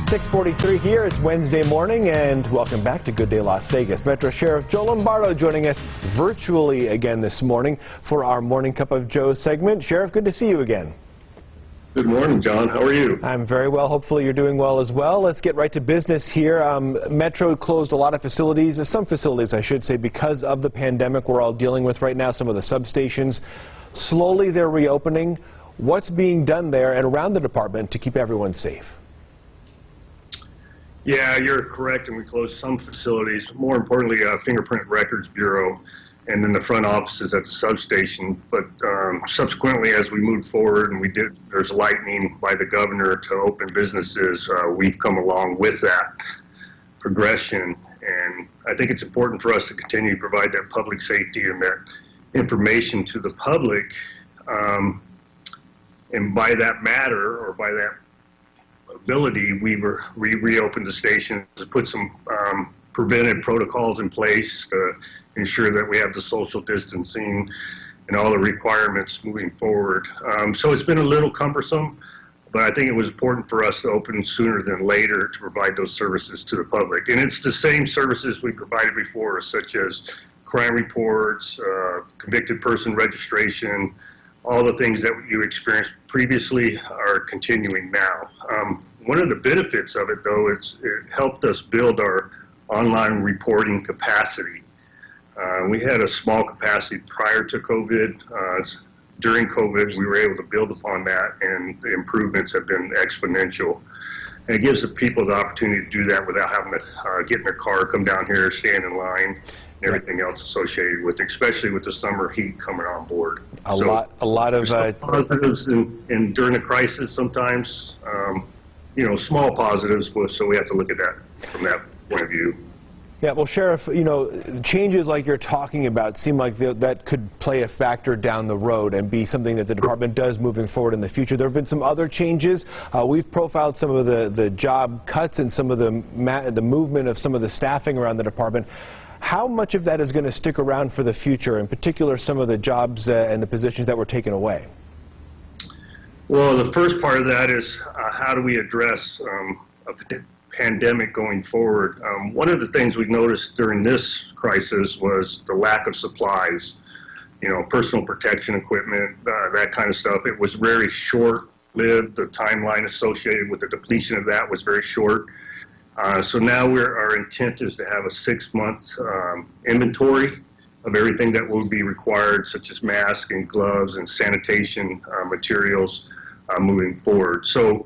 6:43 here. It's Wednesday morning, and welcome back to Good Day Las Vegas. Metro Sheriff Joe Lombardo joining us virtually again this morning for our Morning Cup of Joe segment. Sheriff, good to see you again. Good morning, John. How are you? I'm very well. Hopefully you're doing well as well. Let's get right to business here. Metro closed a lot of facilities, some facilities I should say, because of the pandemic we're all dealing with right now. Some of the substations, slowly they're reopening. What's being done there and around the department to keep everyone safe? Yeah, you're correct, and we closed some facilities, more importantly, Fingerprint Records Bureau, and then the front offices at the substation. But subsequently, as we moved forward and there's lightning by the governor to open businesses, we've come along with that progression. And I think it's important for us to continue to provide that public safety and that information to the public. And by that matter, or by that ability, we reopened the station to put some preventive protocols in place to ensure that we have the social distancing and all the requirements moving forward. So it's been a little cumbersome, but I think it was important for us to open sooner than later to provide those services to the public. And it's the same services we provided before, such as crime reports, convicted person registration. All the things that you experienced previously are continuing now. One of the benefits of it, though, it helped us build our online reporting capacity. We had a small capacity prior to COVID. During COVID, we were able to build upon that, and the improvements have been exponential. And it gives the people the opportunity to do that without having to get in their car, come down here, stand in line, and everything else associated with it, especially with the summer heat coming on board. A lot of positives and during a crisis sometimes, small positives, so we have to look at that from that point of view. Yeah, well, Sheriff, changes like you're talking about seem like that could play a factor down the road and be something that the department does moving forward in the future. There have been some other changes. We've profiled some of the job cuts and some of the movement of some of the staffing around the department. How much of that is going to stick around for the future, in particular some of the jobs and the positions that were taken away? Well, the first part of that is how do we address a pandemic going forward? One of the things we noticed during this crisis was the lack of supplies, personal protection equipment, that kind of stuff. It was very short-lived. The timeline associated with the depletion of that was very short. So now our intent is to have a 6-month inventory of everything that will be required, such as masks and gloves and sanitation materials moving forward. So,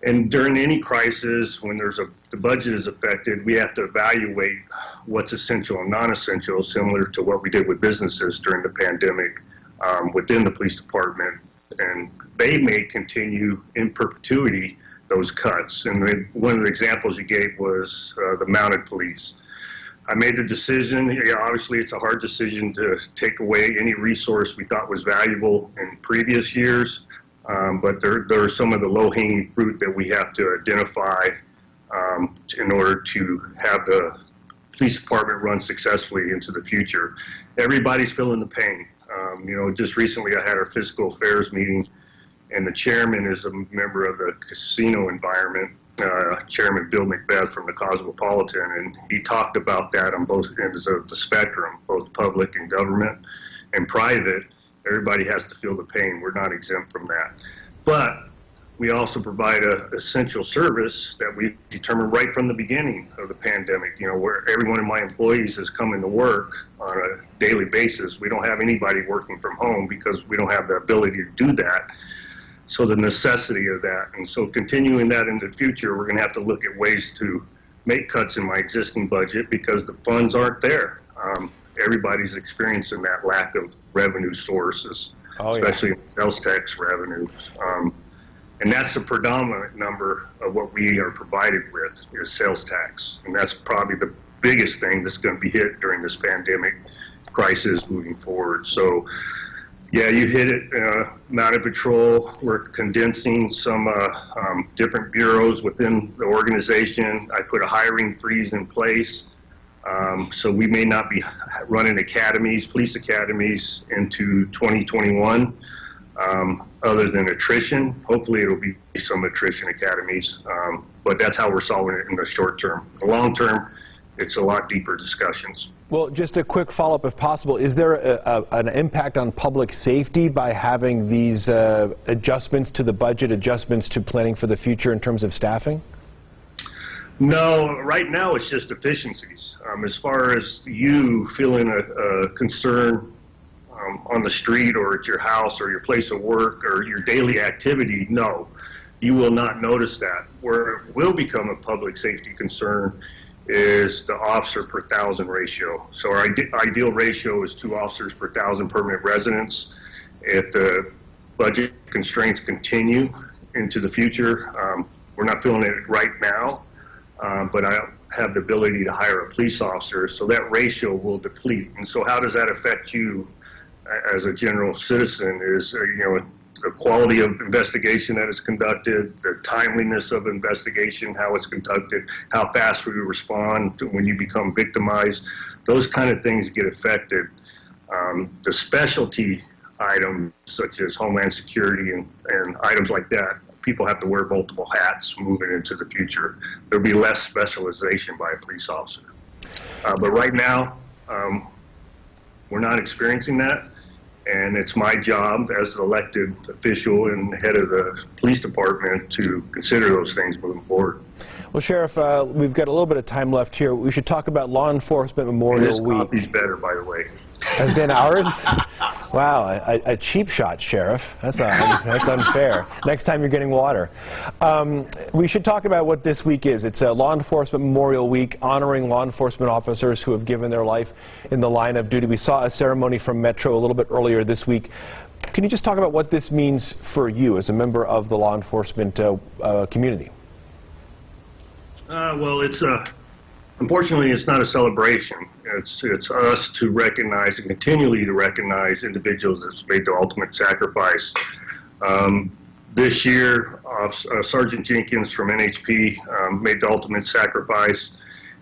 and during any crisis, when the budget is affected, we have to evaluate what's essential and non-essential, similar to what we did with businesses during the pandemic within the police department. And they may continue in perpetuity those cuts. And one of the examples you gave was the mounted police. I made the decision, obviously it's a hard decision to take away any resource we thought was valuable in previous years, but there are some of the low-hanging fruit that we have to identify in order to have the police department run successfully into the future. Everybody's feeling the pain. Just recently I had our fiscal affairs meeting, and the chairman is a member of the casino environment, Chairman Bill Macbeth from the Cosmopolitan, and he talked about that on both ends of the spectrum, both public and government and private. Everybody has to feel the pain. We're not exempt from that. But we also provide an essential service that we determined right from the beginning of the pandemic, where every one of my employees is coming to work on a daily basis. We don't have anybody working from home because we don't have the ability to do that. So the necessity of that, and so continuing that in the future, we're going to have to look at ways to make cuts in my existing budget because the funds aren't there. Everybody's experiencing that lack of revenue sources, especially sales tax revenues. And that's the predominant number of what we are provided with is sales tax. And that's probably the biggest thing that's going to be hit during this pandemic crisis moving forward. So yeah, you hit it, Mounted Patrol. We're condensing some different bureaus within the organization. I put a hiring freeze in place. So we may not be running academies, police academies into 2021. other than attrition. Hopefully it'll be some attrition academies, but that's how we're solving it in the short term. The long term, it's a lot deeper discussions. Well, just a quick follow-up if possible. Is there an impact on public safety by having these adjustments to the budget, adjustments to planning for the future in terms of staffing? No, right now it's just efficiencies. As far as you feeling a concern on the street or at your house or your place of work or your daily activity, no, you will not notice that. Where it will become a public safety concern is the officer per thousand ratio. So our ideal ratio is 2 officers per thousand permanent residents. If the budget constraints continue into the future, we're not feeling it right now, but I have the ability to hire a police officer, so that ratio will deplete. And so how does that affect you as a general citizen is, the quality of investigation that is conducted, the timeliness of investigation, how it's conducted, how fast we respond when you become victimized. Those kind of things get affected. The specialty items such as Homeland Security and items like that, people have to wear multiple hats moving into the future. There'll be less specialization by a police officer. But right now, we're not experiencing that. And it's my job as an elected official and head of the police department to consider those things moving forward. Well, Sheriff, we've got a little bit of time left here. We should talk about Law Enforcement Memorial Week. This copy's better, by the way. And then ours? Wow, a cheap shot, Sheriff. That's unfair. Next time you're getting water. We should talk about what this week is. It's a Law Enforcement Memorial Week, honoring law enforcement officers who have given their life in the line of duty. We saw a ceremony from Metro a little bit earlier this week. Can you just talk about what this means for you as a member of the law enforcement community? Well, unfortunately, it's not a celebration. It's us to recognize and continually to recognize individuals that's made the ultimate sacrifice. This year, Sergeant Jenkins from NHP made the ultimate sacrifice,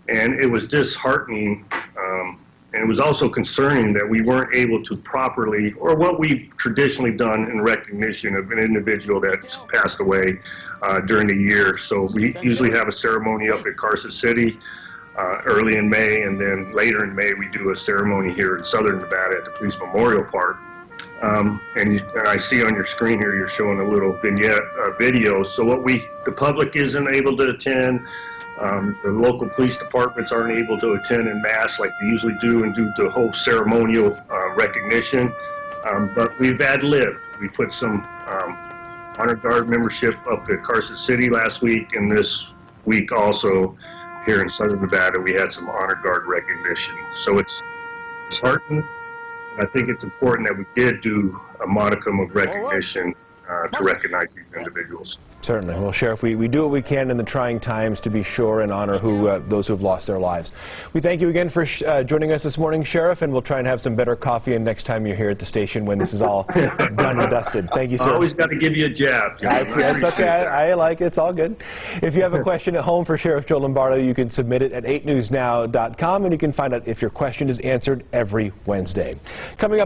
and it was disheartening, and it was also concerning that we weren't able to properly, or what we've traditionally done in recognition of an individual that's passed away during the year. So we usually have a ceremony up at Carson City early in May, and then later in May we do a ceremony here in Southern Nevada at the Police Memorial Park. And I see on your screen here you're showing a little vignette video. So the public isn't able to attend. The local police departments aren't able to attend en masse like they usually do and do the whole ceremonial recognition. But we've ad-libbed. We put some Honor Guard membership up at Carson City last week, and this week also here in Southern Nevada we had some Honor Guard recognition. So it's heartening. I think it's important that we did do a modicum of recognition to recognize these individuals. Certainly. Well, Sheriff, we do what we can in the trying times to be sure and honor those who have lost their lives. We thank you again for joining us this morning, Sheriff, and we'll try and have some better coffee and next time you're here at the station when this is all done and dusted. Thank you, sir. I always got to give you a jab. That's okay. I like it. It's all good. If you have a question at home for Sheriff Joe Lombardo, you can submit it at 8newsnow.com, and you can find out if your question is answered every Wednesday. Coming up.